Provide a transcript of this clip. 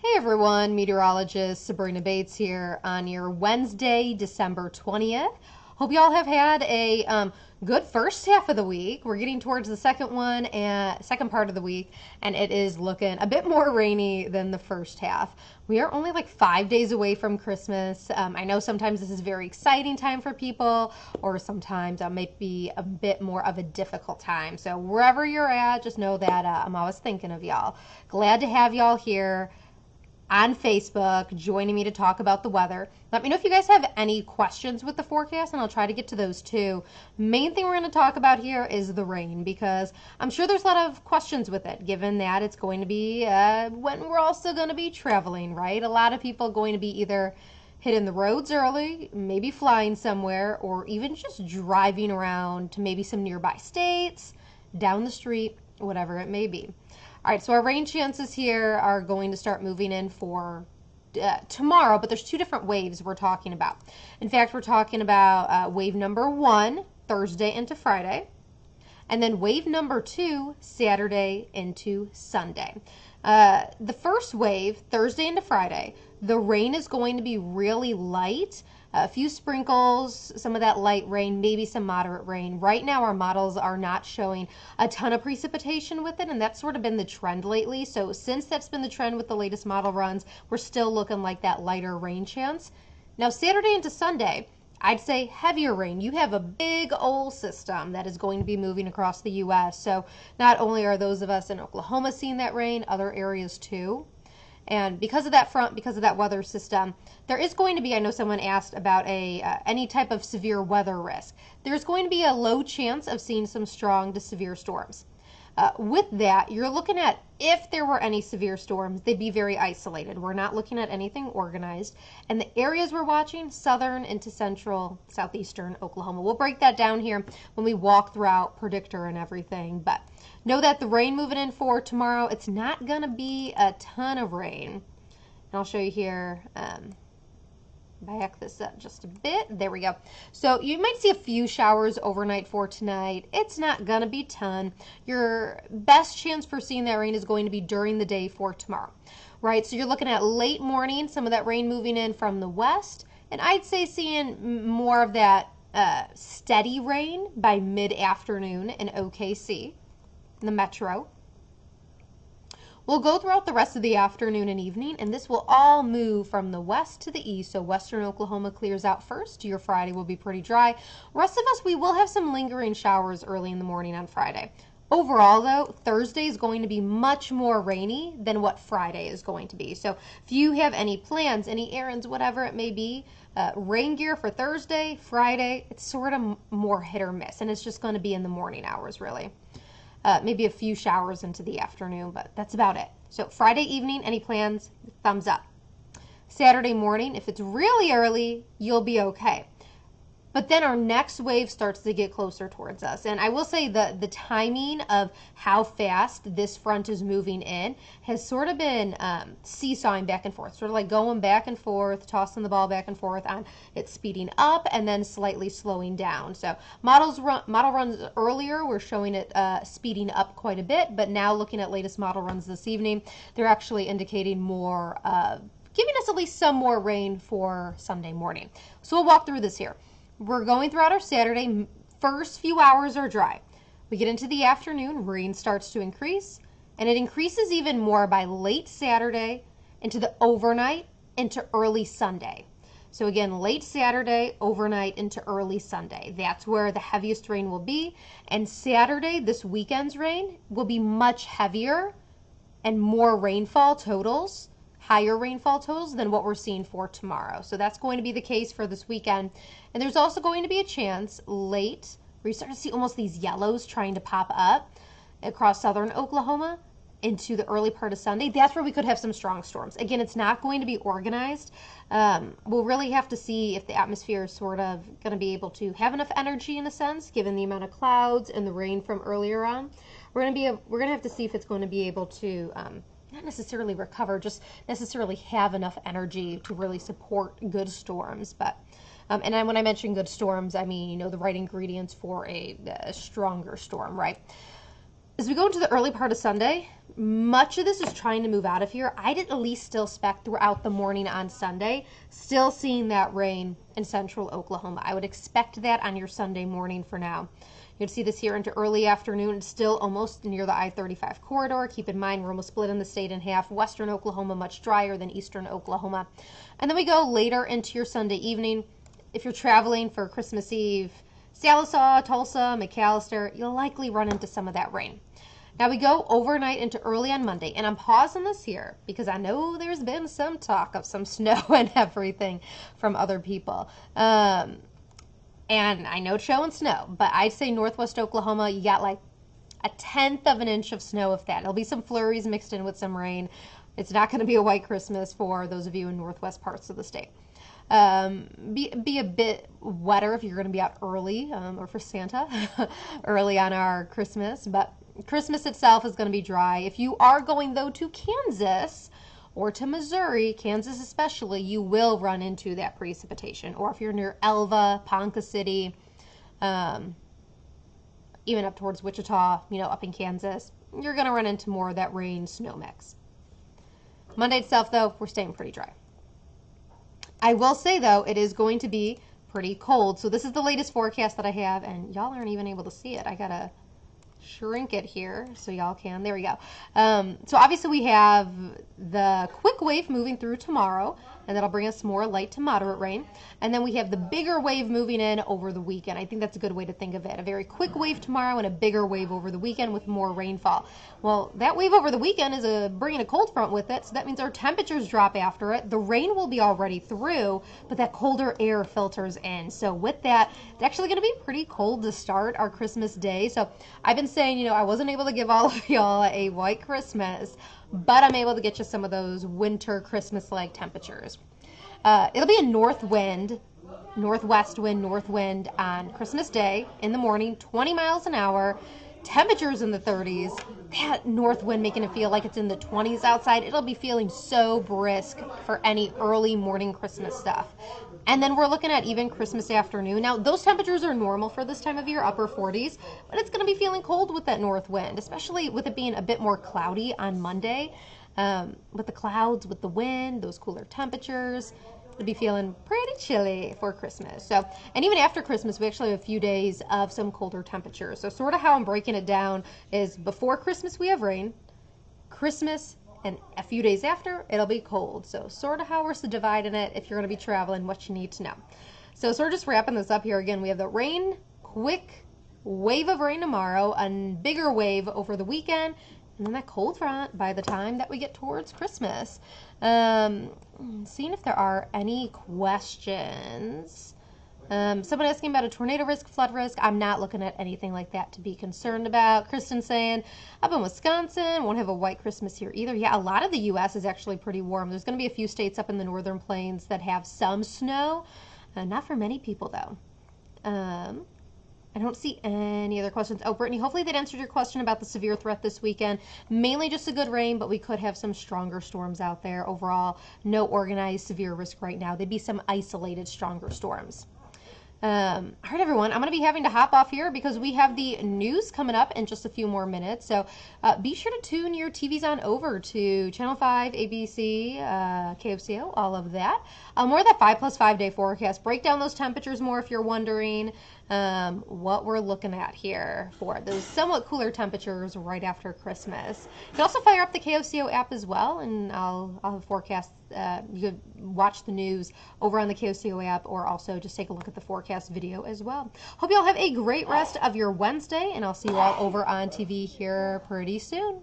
Hey everyone, Meteorologist Sabrina Bates here on your Wednesday, December 20th. Hope y'all have had a good first half of the week. We're getting towards the second part of the week, and it is looking a bit more rainy than the first half. We are only like 5 days away from Christmas. I know sometimes this is a very exciting time for people, or sometimes it might be a bit more of a difficult time. So wherever you're at, just know that I'm always thinking of y'all. Glad to have y'all here on Facebook joining me to talk about the weather. Let me know if you guys have any questions with the forecast, and I'll try to get to those too. Main thing we're going to talk about here is the rain, because I'm sure there's a lot of questions with it, given that it's going to be when we're also going to be traveling, right? A lot of people going to be either hitting the roads early, maybe flying somewhere, or even just driving around to maybe some nearby states, down the street, whatever it may be. All right, so our rain chances here are going to start moving in for tomorrow, but there's two different waves we're talking about. In fact, we're talking about wave number 1, Thursday into Friday, and then wave number 2, Saturday into Sunday. The first wave, Thursday into Friday, the rain is going to be really light. A few sprinkles, some of that light rain, maybe some moderate rain. Right now, our models are not showing a ton of precipitation with it, and that's sort of been the trend lately. So since that's been the trend with the latest model runs, we're still looking like that lighter rain chance. Now, Saturday into Sunday, I'd say heavier rain. You have a big old system that is going to be moving across the U.S. So not only are those of us in Oklahoma seeing that rain, other areas too. And because of that front, because of that weather system, there is going to be, I know someone asked about any type of severe weather risk. There's going to be a low chance of seeing some strong to severe storms. With that, you're looking at, if there were any severe storms, they'd be very isolated. We're not looking at anything organized. And the areas we're watching, southern into central, southeastern Oklahoma. We'll break that down here when we walk throughout Predictor and everything. But know that the rain moving in for tomorrow, it's not going to be a ton of rain. And I'll show you here. Back this up just a bit. There we go. So you might see a few showers overnight for tonight. It's not going to be a ton. Your best chance for seeing that rain is going to be during the day for tomorrow, right? So you're looking at late morning, some of that rain moving in from the west, and I'd say seeing more of that steady rain by mid-afternoon in OKC, in the metro. We'll go throughout the rest of the afternoon and evening, and this will all move from the west to the east. So western Oklahoma clears out first. Your Friday will be pretty dry. Rest of us, we will have some lingering showers early in the morning on Friday. Overall, though, Thursday is going to be much more rainy than what Friday is going to be. So if you have any plans, any errands, whatever it may be, rain gear for Thursday, Friday, it's sort of more hit or miss, and it's just going to be in the morning hours, really. Maybe a few showers into the afternoon, but that's about it. So Friday evening, any plans, thumbs up. Saturday morning, if it's really early, you'll be okay. But then our next wave starts to get closer towards us. And I will say the timing of how fast this front is moving in has sort of been seesawing back and forth, sort of like going back and forth, tossing the ball back and forth on it speeding up and then slightly slowing down. So model runs earlier were showing it speeding up quite a bit, but now looking at latest model runs this evening, they're actually indicating more, giving us at least some more rain for Sunday morning. So we'll walk through this here. We're going throughout our Saturday. First few hours are dry. We get into the afternoon, rain starts to increase, and it increases even more by late Saturday into the overnight into early Sunday. So again, late Saturday, overnight into early Sunday. That's where the heaviest rain will be. And Saturday, this weekend's rain, will be much heavier and more rainfall totals, higher rainfall totals than what we're seeing for tomorrow. So that's going to be the case for this weekend. And there's also going to be a chance late where you start to see almost these yellows trying to pop up across southern Oklahoma into the early part of Sunday. That's where we could have some strong storms. Again, it's not going to be organized. We'll really have to see if the atmosphere is sort of going to be able to have enough energy in a sense, given the amount of clouds and the rain from earlier on. We're going to have to see if it's going to be able to not necessarily recover, just necessarily have enough energy to really support good storms. But and then when I mention good storms, I mean, the right ingredients for a stronger storm, right? As we go into the early part of Sunday, much of this is trying to move out of here. I'd at least still expect throughout the morning on Sunday, still seeing that rain in central Oklahoma. I would expect that on your Sunday morning for now. You'd see this here into early afternoon, still almost near the I-35 corridor. Keep in mind, we're almost splitting the state in half. Western Oklahoma much drier than eastern Oklahoma. And then we go later into your Sunday evening. If you're traveling for Christmas Eve, Sallisaw, Tulsa, McAllister, you'll likely run into some of that rain. Now we go overnight into early on Monday, and I'm pausing this here because I know there's been some talk of some snow and everything from other people. And I know it's showing snow, but I'd say northwest Oklahoma, you got like a 1/10 of an inch of snow, if that. It'll be some flurries mixed in with some rain. It's not going to be a white Christmas for those of you in northwest parts of the state. Be a bit wetter if you're going to be out early, or for Santa, early on our Christmas, but Christmas itself is going to be dry. If you are going, though, to Kansas or to Missouri, Kansas especially, you will run into that precipitation. Or if you're near Elva, Ponca City, even up towards Wichita, up in Kansas, you're going to run into more of that rain-snow mix. Monday itself, though, we're staying pretty dry. I will say, though, it is going to be pretty cold. So this is the latest forecast that I have, and y'all aren't even able to see it. I got to shrink it here so y'all can. There we go. So obviously we have the quick wave moving through tomorrow, and that'll bring us more light to moderate rain. And then we have the bigger wave moving in over the weekend. I think that's a good way to think of it. A very quick wave tomorrow and a bigger wave over the weekend with more rainfall. Well, that wave over the weekend is bringing a cold front with it, so that means our temperatures drop after it. The rain will be already through, but that colder air filters in. So with that, it's actually going to be pretty cold to start our Christmas day. So I've been saying, I wasn't able to give all of y'all a white Christmas, but I'm able to get you some of those winter Christmas-like temperatures. It'll be a north wind, northwest wind, north wind on Christmas Day in the morning, 20 miles an hour, temperatures in the 30s. That north wind making it feel like it's in the 20s outside. It'll be feeling so brisk for any early morning Christmas stuff. And then we're looking at even Christmas afternoon. Now, those temperatures are normal for this time of year, upper 40s, but it's going to be feeling cold with that north wind, especially with it being a bit more cloudy on Monday. With the clouds, with the wind, those cooler temperatures, it'll be feeling pretty chilly for Christmas. So, and even after Christmas, we actually have a few days of some colder temperatures. So sort of how I'm breaking it down is before Christmas we have rain, Christmas, and a few days after, it'll be cold. So sort of how we're dividing it if you're going to be traveling, what you need to know. So sort of just wrapping this up here again, we have the rain, quick wave of rain tomorrow, a bigger wave over the weekend, and then that cold front by the time that we get towards Christmas. Seeing if there are any questions. Someone asking about a tornado risk, flood risk. I'm not looking at anything like that to be concerned about. Kristen saying, up in Wisconsin, won't have a white Christmas here either. Yeah, a lot of the U.S. is actually pretty warm. There's going to be a few states up in the northern plains that have some snow. Not for many people, though. I don't see any other questions. Oh, Brittany, hopefully that answered your question about the severe threat this weekend. Mainly just a good rain, but we could have some stronger storms out there. Overall, no organized severe risk right now. There'd be some isolated stronger storms. All right, everyone, I'm going to be having to hop off here because we have the news coming up in just a few more minutes. So be sure to tune your TVs on over to Channel 5, ABC, KOCO, all of that. More of that 5+5 day forecast. Break down those temperatures more if you're wondering what we're looking at here for those somewhat cooler temperatures right after Christmas. You can also fire up the KOCO app as well, and I'll have forecasts. You could watch the news over on the KOCO app, or also just take a look at the forecast video as well. Hope you all have a great rest of your Wednesday, and I'll see you all over on TV here pretty soon.